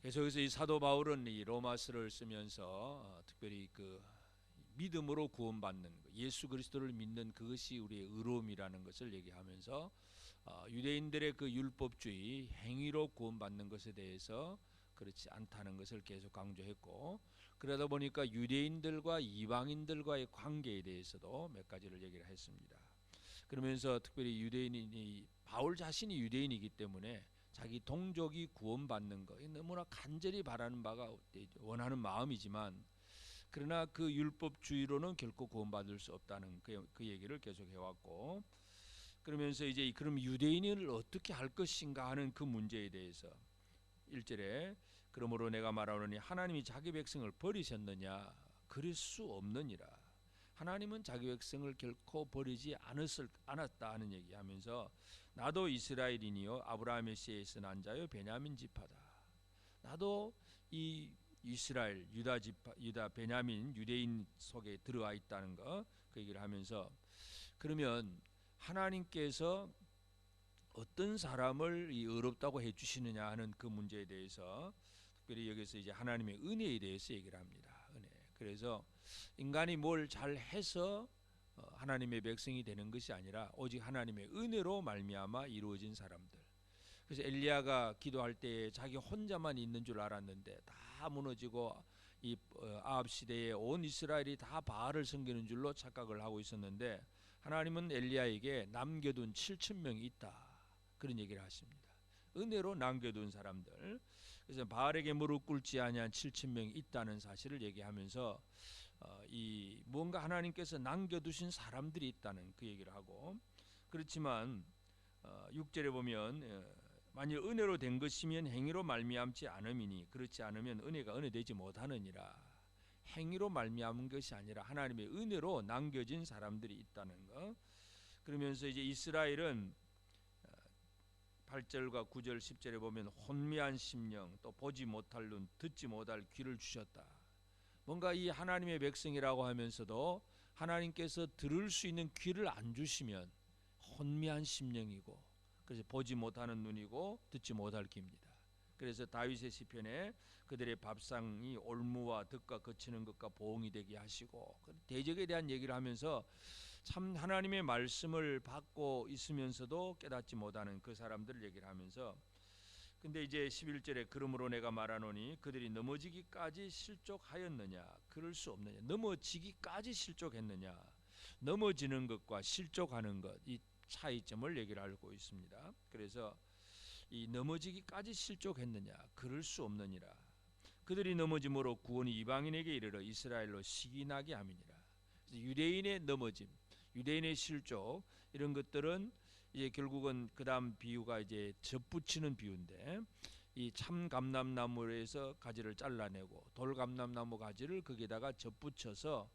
계속해서 이 사도 바울은 이 로마서를 쓰면서 특별히 그 믿음으로 구원받는 것, 예수 그리스도를 믿는 그것이 우리의 의로움이라는 것을 얘기하면서 유대인들의 그 율법주의 행위로 구원받는 것에 대해서 그렇지 않다는 것을 계속 강조했고, 그러다 보니까 유대인들과 이방인들과의 관계에 대해서도 몇 가지를 얘기를 했습니다. 그러면서 특별히 유대인이 바울 자신이 유대인이기 때문에 자기 동족이 구원받는 것 너무나 간절히 바라는 바가 원하는 마음이지만, 그러나 그 율법주의로는 결코 구원받을 수 없다는 그 얘기를 계속 해왔고, 그러면서 이제 그럼 유대인을 어떻게 할 것인가 하는 그 문제에 대해서 1절에 그러므로 내가 말하노니 하나님이 자기 백성을 버리셨느냐, 그럴 수 없느니라. 하나님은 자기 백성을 결코 버리지 않았다 하는 얘기하면서, 나도 이스라엘인이요 아브라함의 씨에서 난 자요 베냐민 지파다. 나도 이 이스라엘 유다 베냐민 유대인 속에 들어와 있다는 거, 그 얘기를 하면서, 그러면 하나님께서 어떤 사람을 이 의롭다고 해주시느냐 하는 그 문제에 대해서 특별히 여기서 이제 하나님의 은혜에 대해서 얘기를 합니다. 은혜. 그래서 인간이 뭘 잘해서 하나님의 백성이 되는 것이 아니라 오직 하나님의 은혜로 말미암아 이루어진 사람들. 그래서 엘리야가 기도할 때 자기 혼자만 있는 줄 알았는데 다 무너지고 이 아합 시대에 온 이스라엘이 다 바알을 섬기는 줄로 착각을 하고 있었는데, 하나님은 엘리야에게 남겨둔 7천 명이 있다, 그런 얘기를 하십니다. 은혜로 남겨둔 사람들. 그래서 바알에게 무릎 꿇지 아니한 7천 명이 있다는 사실을 얘기하면서 이 뭔가 하나님께서 남겨두신 사람들이 있다는 그 얘기를 하고, 그렇지만 6절에 보면 만일 은혜로 된 것이면 행위로 말미암지 않음이니 그렇지 않으면 은혜가 은혜되지 못하느니라. 행위로 말미암은 것이 아니라 하나님의 은혜로 남겨진 사람들이 있다는 것. 그러면서 이제 이스라엘은 8절과 9절 10절에 보면 혼미한 심령, 또 보지 못할 눈, 듣지 못할 귀를 주셨다. 뭔가 이 하나님의 백성이라고 하면서도 하나님께서 들을 수 있는 귀를 안 주시면 혼미한 심령이고, 그래서 보지 못하는 눈이고 듣지 못할 귀입니다. 그래서 다윗의 시편에 그들의 밥상이 올무와 덕과 거치는 것과 보응이 되게 하시고, 대적에 대한 얘기를 하면서 참 하나님의 말씀을 받고 있으면서도 깨닫지 못하는 그 사람들을 얘기를 하면서, 근데 이제 11절에 그러므로 내가 말하노니 그들이 넘어지기까지 실족하였느냐, 그럴 수 없느냐. 넘어지기까지 실족했느냐, 넘어지는 것과 실족하는 것, 이 차이점을 얘기를 하고 있습니다. 그래서 이 넘어지기까지 실족했느냐, 그럴 수 없느니라. 그들이 넘어짐으로 구원이 이방인에게 이르러 이스라엘로 시기나게 함이니라. 유대인의 넘어짐, 유대인의 실족, 이런 것들은 이제 결국은 그 다음 비유가 이제 접붙이는 비유인데, 이 참감람나무에서 가지를 잘라내고 돌감람나무 가지를 거기다가 접붙여서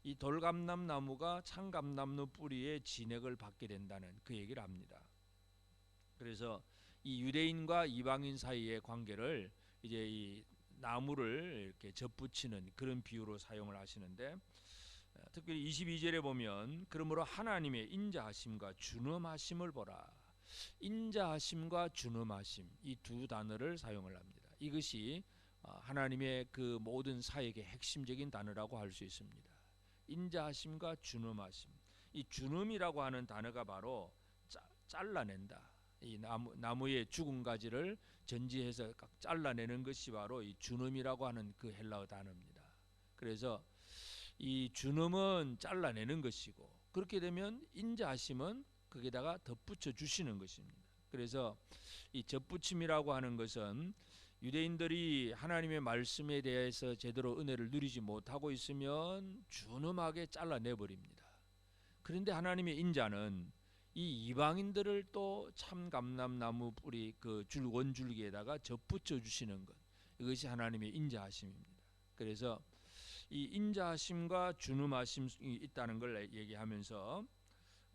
이 돌감람나무가 참감나무 뿌리에 진액을 받게 된다는 그 얘기를 합니다. 그래서 이 유대인과 이방인 사이의 관계를 이제 이 나무를 이렇게 접붙이는 그런 비유로 사용을 하시는데, 특별히 22절에 보면 그러므로 하나님의 인자하심과 준엄하심을 보라. 인자하심과 준엄하심, 이 두 단어를 사용을 합니다. 이것이 하나님의 그 모든 사역의 핵심적인 단어라고 할 수 있습니다. 인자하심과 준엄하심. 이 준엄이라고 하는 단어가 바로 잘라낸다. 이 나무의 죽은 가지를 전지해서 잘라내는 것이 바로 이 준엄이라고 하는 그 헬라어 단어입니다. 그래서 이 준엄은 잘라내는 것이고, 그렇게 되면 인자하심은 거기다가 덧붙여 주시는 것입니다. 그래서 이 접붙임이라고 하는 것은 유대인들이 하나님의 말씀에 대해서 제대로 은혜를 누리지 못하고 있으면 준엄하게 잘라내 버립니다. 그런데 하나님의 인자는 이 이방인들을 또 참감람나무 뿌리 그 원줄기에다가 접붙여 주시는 것, 이것이 하나님의 인자하심입니다. 그래서 이 인자하심과 준엄하심이 있다는 걸 얘기하면서,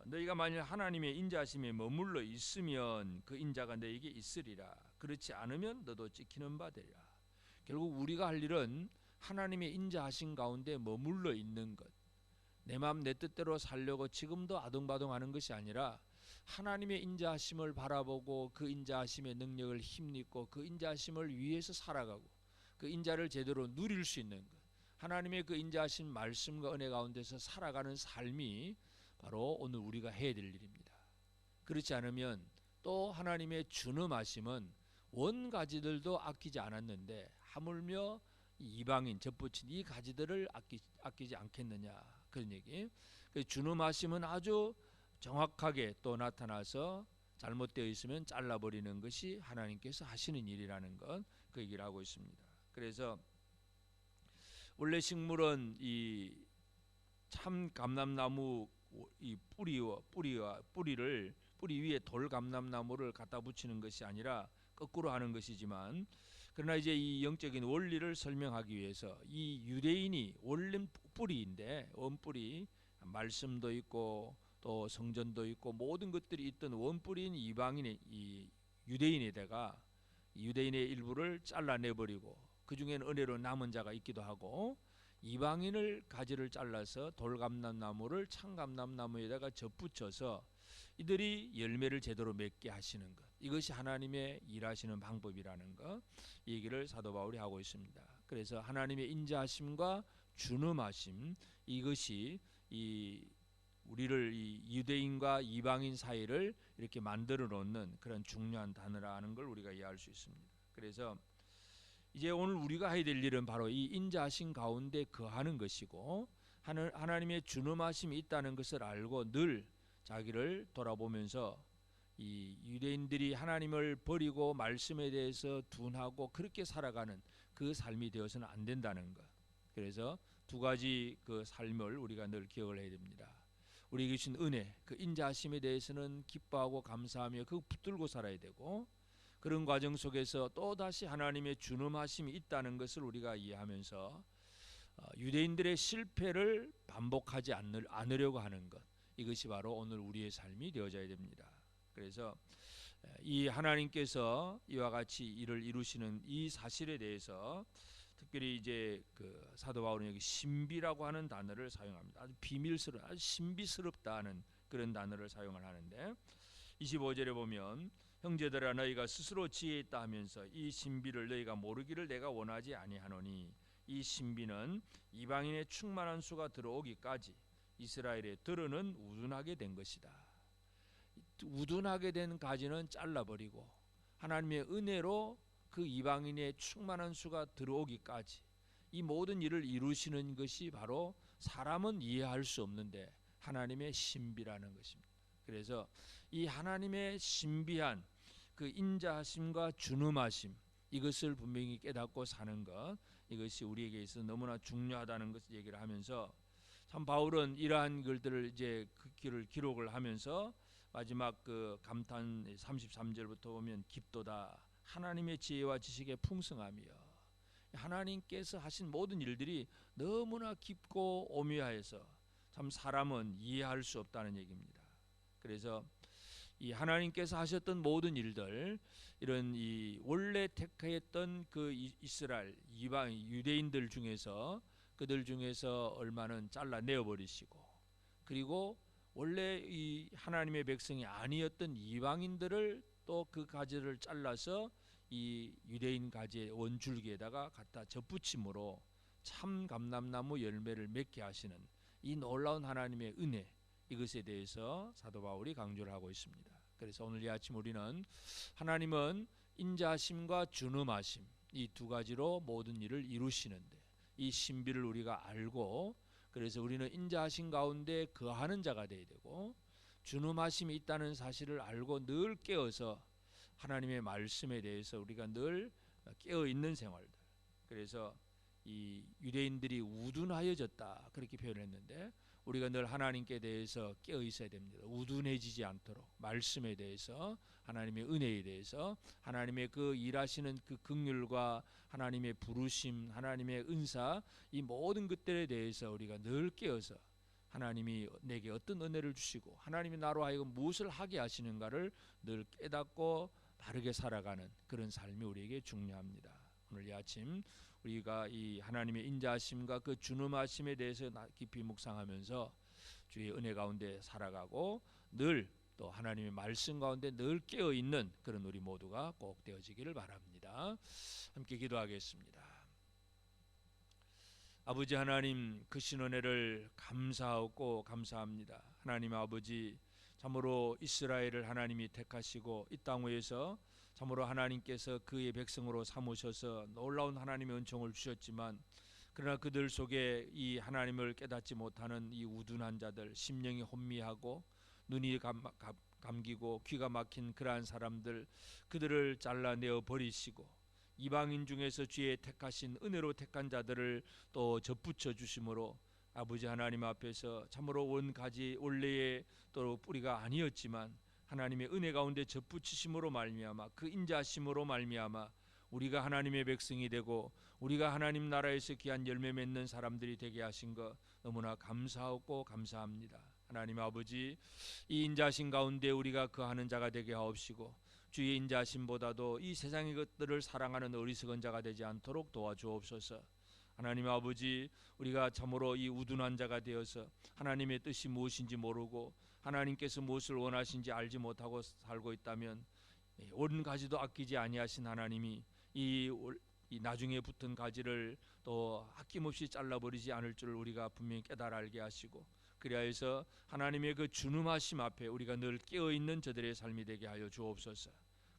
너희가 만일 하나님의 인자하심에 머물러 있으면 그 인자가 너에게 있으리라. 그렇지 않으면 너도 찍히는 바 되리라. 결국 우리가 할 일은 하나님의 인자하심 가운데 머물러 있는 것, 내 마음 내 뜻대로 살려고 지금도 아둥바둥하는 것이 아니라 하나님의 인자하심을 바라보고 그 인자하심의 능력을 힘입고 그 인자하심을 위해서 살아가고 그 인자를 제대로 누릴 수 있는 것, 하나님의 그 인자하신 말씀과 은혜 가운데서 살아가는 삶이 바로 오늘 우리가 해야 될 일입니다. 그렇지 않으면 또 하나님의 준엄하심은 원 가지들도 아끼지 않았는데 하물며 이방인 접붙인 이 가지들을 아끼지 않겠느냐, 그런 얘기. 그 준엄하심은 아주 정확하게 또 나타나서 잘못되어 있으면 잘라버리는 것이 하나님께서 하시는 일이라는 것, 그 얘기를 하고 있습니다. 그래서 원래 식물은 이 참 감람나무 이 뿌리 위에 돌 감람나무를 갖다 붙이는 것이 아니라 거꾸로 하는 것이지만, 그러나 이제 이 영적인 원리를 설명하기 위해서 이 유대인이 원래 뿌리인데, 원뿌리, 말씀도 있고 또 성전도 있고 모든 것들이 있던 원뿌리인 이방인의 이 유대인에다가 유대인의 일부를 잘라내버리고 그 중에는 은혜로 남은 자가 있기도 하고, 이방인을 가지를 잘라서 돌감람나무를 참감람나무에다가 접붙여서 이들이 열매를 제대로 맺게 하시는 것, 이것이 하나님의 일하시는 방법이라는 것, 이 얘기를 사도 바울이 하고 있습니다. 그래서 하나님의 인자하심과 준엄하심, 이것이 이 우리를 이 유대인과 이방인 사이를 이렇게 만들어 놓는 그런 중요한 단어라는 걸 우리가 이해할 수 있습니다. 그래서 이제 오늘 우리가 해야 될 일은 바로 이 인자하심 가운데 거하는 것이고, 하나님의 준엄하심이 있다는 것을 알고 늘 자기를 돌아보면서 이 유대인들이 하나님을 버리고 말씀에 대해서 둔하고 그렇게 살아가는 그 삶이 되어서는 안 된다는 것. 그래서 두 가지 그 삶을 우리가 늘 기억을 해야 됩니다. 우리에게 주신 은혜, 그 인자하심에 대해서는 기뻐하고 감사하며 그 붙들고 살아야 되고, 그런 과정 속에서 또다시 하나님의 준엄하심이 있다는 것을 우리가 이해하면서 유대인들의 실패를 반복하지 않으려고 하는 것, 이것이 바로 오늘 우리의 삶이 되어져야 됩니다. 그래서 이 하나님께서 이와 같이 일을 이루시는 이 사실에 대해서 특별히 이제 그 사도 바울은 여기 신비라고 하는 단어를 사용합니다. 아주 비밀스러운, 아주 신비스럽다는 그런 단어를 사용을 하는데, 25절에 보면 형제들아 너희가 스스로 지혜 있다 하면서 이 신비를 너희가 모르기를 내가 원하지 아니하노니, 이 신비는 이방인의 충만한 수가 들어오기까지 이스라엘의 들어는 우둔하게 된 것이다. 우둔하게 된 가지는 잘라버리고 하나님의 은혜로 그 이방인의 충만한 수가 들어오기까지 이 모든 일을 이루시는 것이 바로 사람은 이해할 수 없는데 하나님의 신비라는 것입니다. 그래서 이 하나님의 신비한 그 인자하심과 준엄하심, 이것을 분명히 깨닫고 사는 것, 이것이 우리에게 있어 너무나 중요하다는 것을 얘기를 하면서, 참 바울은 이러한 글들을 이제 그 길을 기록을 하면서 마지막 그 감탄 33절부터 보면 깊도다 하나님의 지혜와 지식의 풍성하며, 하나님께서 하신 모든 일들이 너무나 깊고 오묘하여서 참 사람은 이해할 수 없다는 얘기입니다. 그래서 이 하나님께서 하셨던 모든 일들, 이런 이 원래 택했던 그 이스라엘 이방 유대인들 중에서 그들 중에서 얼마는 잘라내어 버리시고, 그리고 원래 이 하나님의 백성이 아니었던 이방인들을 또 그 가지를 잘라서 이 유대인 가지의 원줄기에다가 갖다 접붙임으로 참 감람나무 열매를 맺게 하시는 이 놀라운 하나님의 은혜, 이것에 대해서 사도 바울이 강조를 하고 있습니다. 그래서 오늘 이 아침 우리는 하나님은 인자하심과 준엄하심, 이 두 가지로 모든 일을 이루시는데 이 신비를 우리가 알고, 그래서 우리는 인자하심 가운데 거하는 자가 되어야 되고, 준엄하심이 있다는 사실을 알고 늘 깨어서 하나님의 말씀에 대해서 우리가 늘 깨어 있는 생활들. 그래서 이 유대인들이 우둔하여졌다 그렇게 표현했는데, 우리가 늘 하나님께 대해서 깨어 있어야 됩니다. 우둔해지지 않도록 말씀에 대해서, 하나님의 은혜에 대해서, 하나님의 그 일하시는 그 긍휼과 하나님의 부르심, 하나님의 은사, 이 모든 것들에 대해서 우리가 늘 깨어서 하나님이 내게 어떤 은혜를 주시고 하나님이 나로 하여금 무엇을 하게 하시는가를 늘 깨닫고 바르게 살아가는 그런 삶이 우리에게 중요합니다. 오늘 이 아침 우리가 이 하나님의 인자하심과 그 준엄하심에 대해서 깊이 묵상하면서 주의 은혜 가운데 살아가고 늘 또 하나님의 말씀 가운데 늘 깨어 있는 그런 우리 모두가 꼭 되어지기를 바랍니다. 함께 기도하겠습니다. 아버지 하나님, 그 신은혜를 감사하고 감사합니다. 하나님 아버지, 참으로 이스라엘을 하나님이 택하시고 이 땅 위에서 참으로 하나님께서 그의 백성으로 삼으셔서 놀라운 하나님의 은총을 주셨지만, 그러나 그들 속에 이 하나님을 깨닫지 못하는 이 우둔한 자들, 심령이 혼미하고 눈이 감기고 귀가 막힌 그러한 사람들, 그들을 잘라내어 버리시고 이방인 중에서 주의 택하신 은혜로 택한 자들을 또 접붙여 주심으로 아버지 하나님 앞에서 참으로 원가지 원래의 또 뿌리가 아니었지만 하나님의 은혜 가운데 접붙이심으로 말미암아 그 인자심으로 말미암아 우리가 하나님의 백성이 되고 우리가 하나님 나라에서 귀한 열매 맺는 사람들이 되게 하신 것 너무나 감사하고 감사합니다. 하나님 아버지, 이 인자심 가운데 우리가 거하는 자가 되게 하옵시고 주의 인자심보다도 이 세상의 것들을 사랑하는 어리석은 자가 되지 않도록 도와주옵소서. 하나님 아버지, 우리가 참으로 이 우둔한 자가 되어서 하나님의 뜻이 무엇인지 모르고 하나님께서 무엇을 원하신지 알지 못하고 살고 있다면 온 가지도 아끼지 아니하신 하나님이 이 나중에 붙은 가지를 또 아낌없이 잘라버리지 않을 줄 우리가 분명히 깨달아 알게 하시고, 그리하여서 하나님의 그 준음하심 앞에 우리가 늘 깨어있는 저들의 삶이 되게 하여 주옵소서.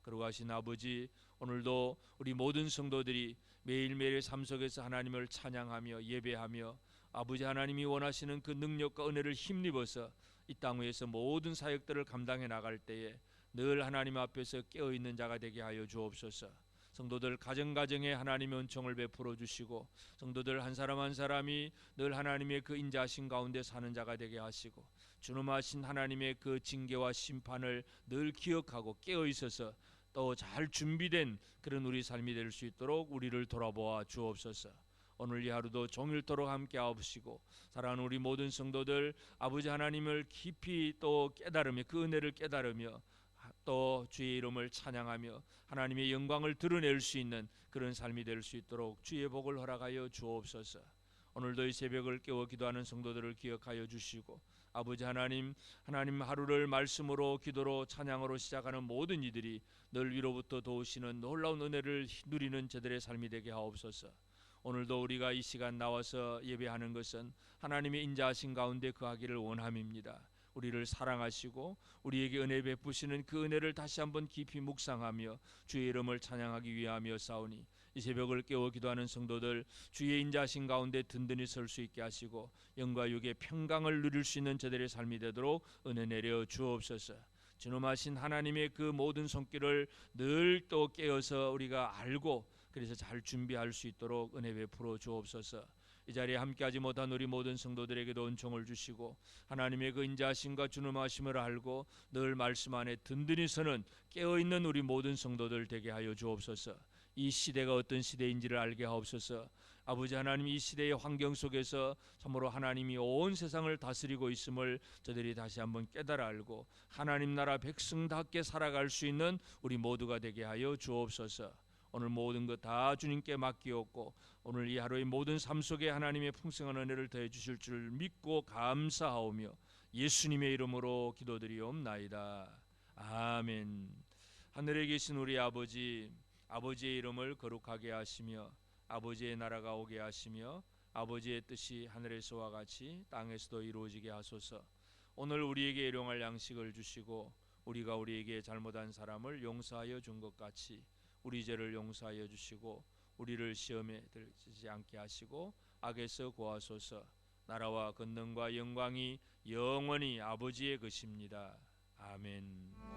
그러하신 아버지, 오늘도 우리 모든 성도들이 매일매일 삶 속에서 하나님을 찬양하며 예배하며 아버지 하나님이 원하시는 그 능력과 은혜를 힘입어서 이 땅 위에서 모든 사역들을 감당해 나갈 때에 늘 하나님 앞에서 깨어있는 자가 되게 하여 주옵소서. 성도들 가정가정에 하나님의 은총을 베풀어 주시고 성도들 한 사람 한 사람이 늘 하나님의 그 인자하신 가운데 사는 자가 되게 하시고 준엄하신 하나님의 그 징계와 심판을 늘 기억하고 깨어 있어서 또 잘 준비된 그런 우리 삶이 될 수 있도록 우리를 돌아보아 주옵소서. 오늘 이 하루도 종일토록 함께 하옵시고 사랑하는 우리 모든 성도들 아버지 하나님을 깊이 또 깨달으며 그 은혜를 깨달으며 또 주의 이름을 찬양하며 하나님의 영광을 드러낼 수 있는 그런 삶이 될 수 있도록 주의 복을 허락하여 주옵소서. 오늘도 이 새벽을 깨워 기도하는 성도들을 기억하여 주시고 아버지 하나님 하루를 말씀으로 기도로 찬양으로 시작하는 모든 이들이 늘 위로부터 도우시는 놀라운 은혜를 누리는 저들의 삶이 되게 하옵소서. 오늘도 우리가 이 시간 나와서 예배하는 것은 하나님의 인자하신 가운데 거하기를 원함입니다. 우리를 사랑하시고 우리에게 은혜 베푸시는 그 은혜를 다시 한번 깊이 묵상하며 주의 이름을 찬양하기 위하여 싸우니 이 새벽을 깨워 기도하는 성도들 주의 인자하신 가운데 든든히 설 수 있게 하시고 영과 육의 평강을 누릴 수 있는 저들의 삶이 되도록 은혜 내려 주옵소서. 준엄하신 하나님의 그 모든 손길을 늘 또 깨어서 우리가 알고 그래서 잘 준비할 수 있도록 은혜 베풀어 주옵소서. 이 자리에 함께하지 못한 우리 모든 성도들에게도 은총을 주시고 하나님의 그 인자하심과 준엄하심을 알고 늘 말씀 안에 든든히 서는 깨어있는 우리 모든 성도들 되게 하여 주옵소서. 이 시대가 어떤 시대인지를 알게 하옵소서. 아버지 하나님, 이 시대의 환경 속에서 참으로 하나님이 온 세상을 다스리고 있음을 저들이 다시 한번 깨달아 알고 하나님 나라 백성답게 살아갈 수 있는 우리 모두가 되게 하여 주옵소서. 오늘 모든 것 다 주님께 맡기옵고 오늘 이 하루의 모든 삶 속에 하나님의 풍성한 은혜를 더해 주실 줄 믿고 감사하오며 예수님의 이름으로 기도드리옵나이다. 아멘. 하늘에 계신 우리 아버지, 아버지의 이름을 거룩하게 하시며 아버지의 나라가 오게 하시며 아버지의 뜻이 하늘에서와 같이 땅에서도 이루어지게 하소서. 오늘 우리에게 일용할 양식을 주시고 우리가 우리에게 잘못한 사람을 용서하여 준 것 같이 우리 죄를 용서하여 주시고 우리를 시험에 들지 않게 하시고 악에서 구하소서. 나라와 권능과 영광이 영원히 아버지의 것입니다. 아멘.